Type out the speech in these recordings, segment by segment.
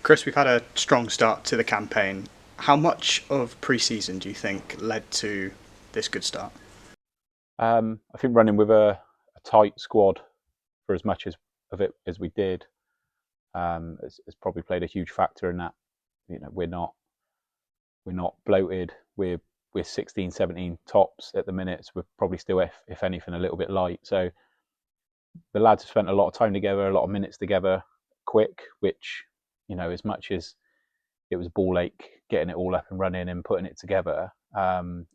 Chris, we've had a strong start to the campaign. How much of pre-season do you think led to this good start? I think running with a tight squad for as much of it as we did has probably played a huge factor in that. You know, we're not bloated. We're 16, 17 tops at the minute. So we're probably still, if anything, a little bit light. So the lads have spent a lot of time together, a lot of minutes together, quick. Which, as much as it was ball ache getting it all up and running and putting it together,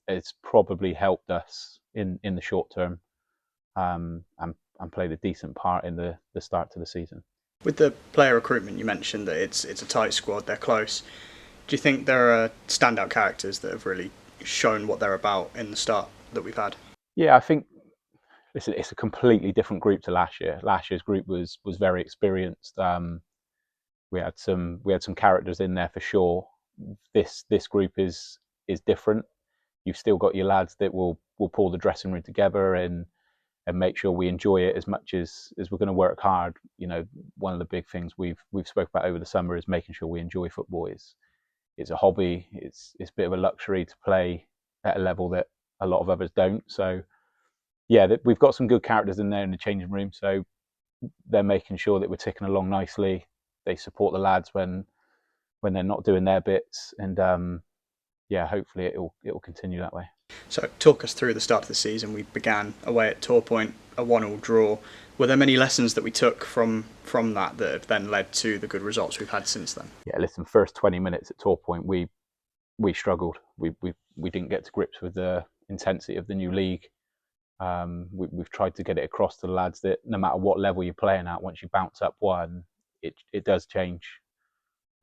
it's probably helped us in the short term, and played a decent part in the start to the season. With the player recruitment, you mentioned that it's a tight squad, they're close. Do you think there are standout characters that have really shown what they're about in the start that we've had? Yeah, I think it's a completely different group to last year. Last year's group was very experienced. We had some characters in there for sure. This group is different. You've still got your lads that will pull the dressing room together and make sure we enjoy it as much as we're going to work hard. One of the big things we've spoke about over the summer is making sure we enjoy football. It's a hobby. It's a bit of a luxury to play at a level that a lot of others don't. So yeah, we've got some good characters in there in the changing room. So they're making sure that we're ticking along nicely. They support the lads when they're not doing their bits, and yeah, hopefully it'll continue that way. So talk us through the start of the season. We began away at Tor Point, a 1-1 draw. Were there many lessons that we took from that have then led to the good results we've had since then? Yeah, listen, first 20 minutes at Tor Point, we struggled. We didn't get to grips with the intensity of the new league. We've tried to get it across to the lads that no matter what level you're playing at, once you bounce up one, it does change.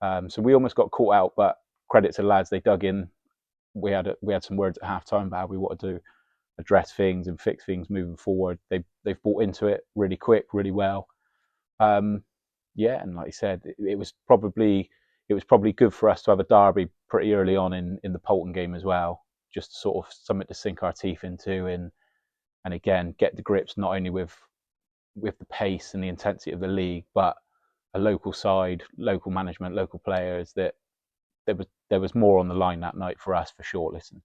So we almost got caught out, but credit to the lads, they dug in. We had some words at half time about how we want to address things and fix things moving forward. They've bought into it really quick, really well. Yeah, and like you said, it was probably good for us to have a derby pretty early on in the Bolton game as well, just sort of something to sink our teeth into and again get the grips not only with the pace and the intensity of the league, but a local side, local management, local players that there was more on the line that night for us for sure. Listen,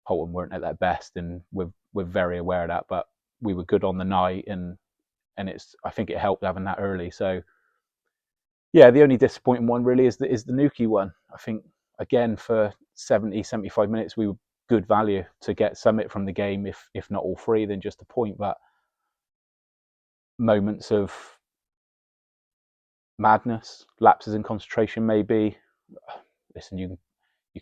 Bolton weren't at their best, and we're very aware of that, but we were good on the night, and I think it helped having that early. So yeah, the only disappointing one really is the Nuki one. I think again for 70, 75 minutes we were good value to get something from the game, if not all three, then just a point. But moments of madness, lapses in concentration, maybe. Listen, you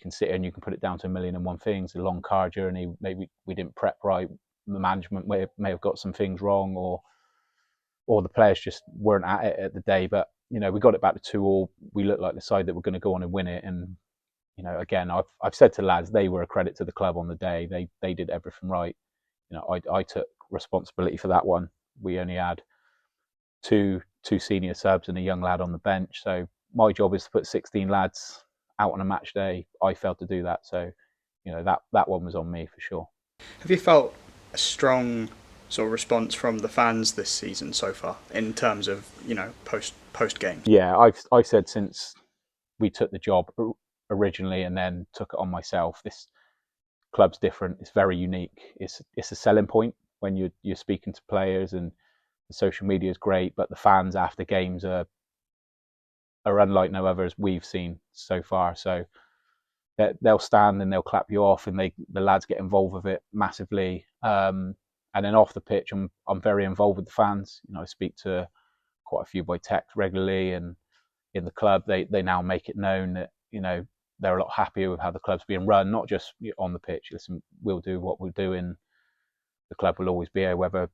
can sit here and you can put it down to a million and one things. A long car journey, maybe we didn't prep right. The management may have got some things wrong, or the players just weren't at it at the day. But we got it back to 2-2. We looked like the side that were going to go on and win it. And again, I've said to lads, they were a credit to the club on the day. They did everything right. I took responsibility for that one. We only had two senior subs and a young lad on the bench. So my job is to put 16 lads out on a match day. I failed to do that. So, that one was on me for sure. Have you felt a strong sort of response from the fans this season so far in terms of post game? Yeah, I've said since we took the job originally and then took it on myself, this club's different. It's very unique. It's a selling point when you're speaking to players, and the social media is great, but the fans after games are unlike no others we've seen so far. So they'll stand and they'll clap you off, and the lads get involved with it massively. And then off the pitch, I'm very involved with the fans. I speak to quite a few by text regularly, and in the club they now make it known that they're a lot happier with how the club's being run, not just on the pitch. Listen, we'll do what we're doing. The club will always be here, whether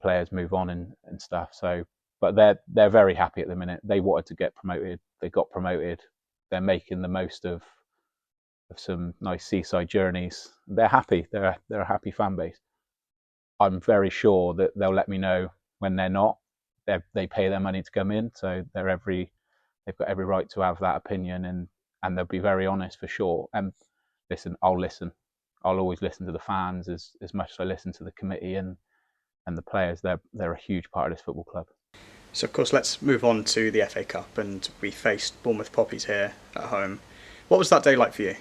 players move on and stuff. So, but they're very happy at the minute. They wanted to get promoted. They got promoted. They're making the most of some nice seaside journeys. They're happy. They're a happy fan base. I'm very sure that they'll let me know when they're not. They pay their money to come in, so they've got every right to have that opinion, and they'll be very honest for sure. And listen, I'll listen. I'll always listen to the fans as much as I listen to the committee and the players. They're a huge part of this football club. So of course, let's move on to the FA Cup, and we faced Bournemouth Poppies here at home. What was that day like for you?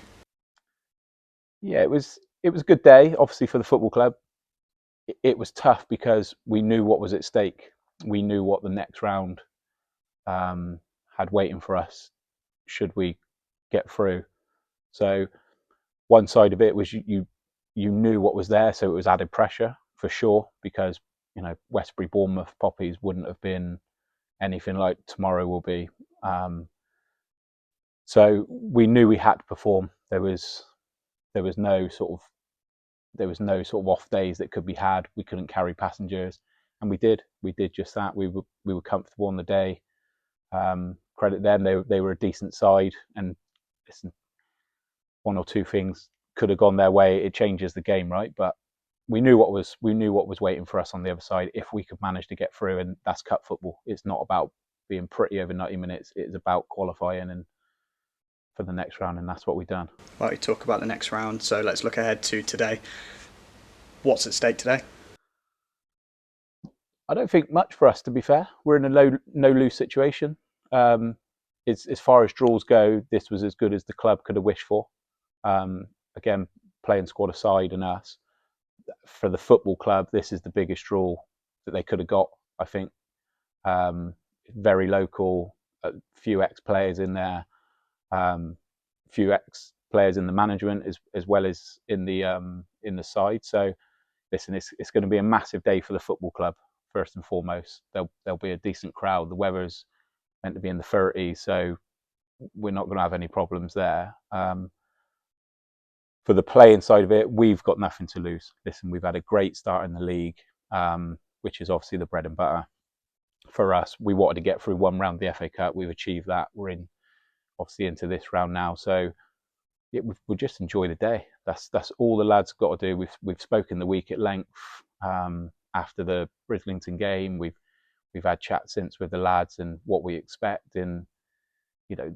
Yeah, it was a good day, obviously for the football club. It was tough because we knew what was at stake. We knew what the next round um, had waiting for us should we get through. So one side of it was you knew what was there, so it was added pressure for sure because Westbury Bournemouth Poppies wouldn't have been anything like tomorrow will be. Um, so we knew we had to perform. There was no sort of off days that could be had. We couldn't carry passengers, and we did. We did just that. We were comfortable on the day. Credit them. They were a decent side, and listen, one or two things could have gone their way. It changes the game, right? But we knew what was waiting for us on the other side if we could manage to get through, and that's cup football. It's not about being pretty over 90 minutes. It's about qualifying and for the next round, and that's what we've done. Well, we talk about the next round, so let's look ahead to today. What's at stake today? I don't think much for us, to be fair. We're in a no lose situation. Um, as far as draws go, this was as good as the club could have wished for. Again, playing squad aside and us, for the football club, this is the biggest draw that they could have got, I think. Very local, a few ex-players in there, few ex-players in the management as well as in the side. So listen, it's going to be a massive day for the football club. First and foremost, there'll be a decent crowd. The weather's meant to be in the 30s, so we're not going to have any problems there. For the playing side of it, we've got nothing to lose. Listen, we've had a great start in the league, which is obviously the bread and butter for us. We wanted to get through one round of the FA Cup. We've achieved that. We're in obviously into this round now, so we'll just enjoy the day. That's all the lads got to do. We've spoken the week at length after the Brislington game. We've had chat since with the lads and what we expect, and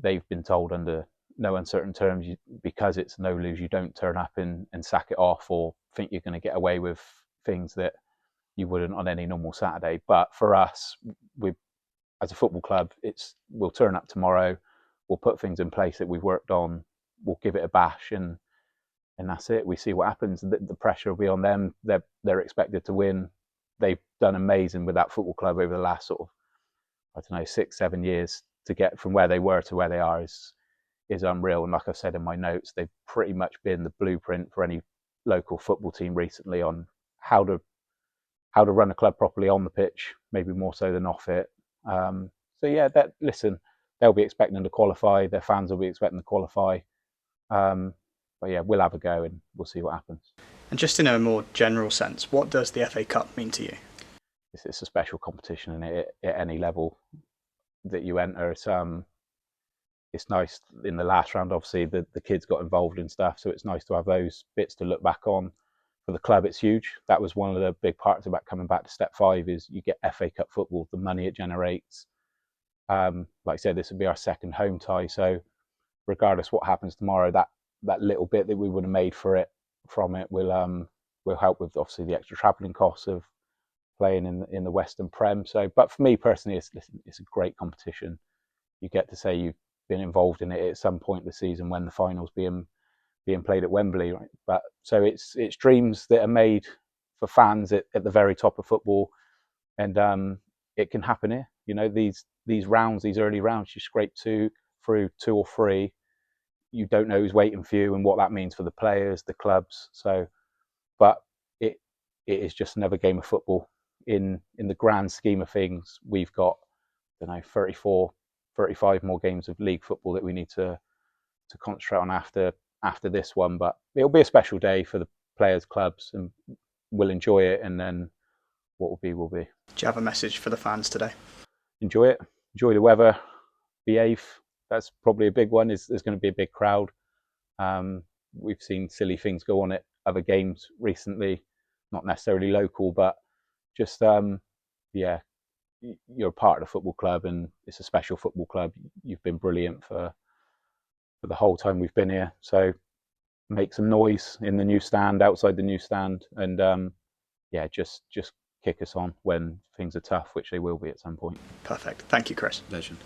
they've been told under no uncertain terms, because it's no lose, you don't turn up and sack it off or think you're going to get away with things that you wouldn't on any normal Saturday. But for us, we as a football club, we'll turn up tomorrow, we'll put things in place that we've worked on, we'll give it a bash, and that's it. We see what happens. The pressure will be on them. They're expected to win. They've done amazing with that football club over the last sort of, I don't know, 6-7 years. To get from where they were to where they are is unreal. And like I said in my notes, they've pretty much been the blueprint for any local football team recently on how to run a club properly on the pitch, maybe more so than off it. So yeah, listen, they'll be expecting to qualify. Their fans will be expecting to qualify. But yeah, we'll have a go and we'll see what happens. And just in a more general sense, what does the FA Cup mean to you? It's a special competition, and at any level that you enter, it's nice. In the last round, obviously, the kids got involved in stuff, so it's nice to have those bits to look back on. For the club, it's huge. That was one of the big parts about coming back to step 5 is you get FA Cup football, the money it generates. Like I said, this will be our second home tie, so regardless what happens tomorrow, that little bit that we would have made from it will help with obviously the extra travelling costs of playing in the Western Prem. So, but for me personally, it's a great competition. You get to say you've been involved in it at some point this season when the finals being played at Wembley, right? But so it's dreams that are made for fans at the very top of football, and it can happen here. These rounds, these early rounds, you scrape through 2 or 3. You don't know who's waiting for you and what that means for the players, the clubs. So, but it is just another game of football. In the grand scheme of things, we've got, I don't know, 34, 35 more games of league football that we need to concentrate on after this one. But it'll be a special day for the players, clubs, and we'll enjoy it. And then what will be will be. Do you have a message for the fans today? Enjoy it. Enjoy the weather. Behave. That's probably a big one. There's going to be a big crowd. We've seen silly things go on at other games recently, not necessarily local, but just yeah, you're a part of the football club, and it's a special football club. You've been brilliant for the whole time we've been here. So make some noise in the new stand, outside the new stand, and yeah, just kick us on when things are tough, which they will be at some point. Perfect. Thank you, Chris. Legend.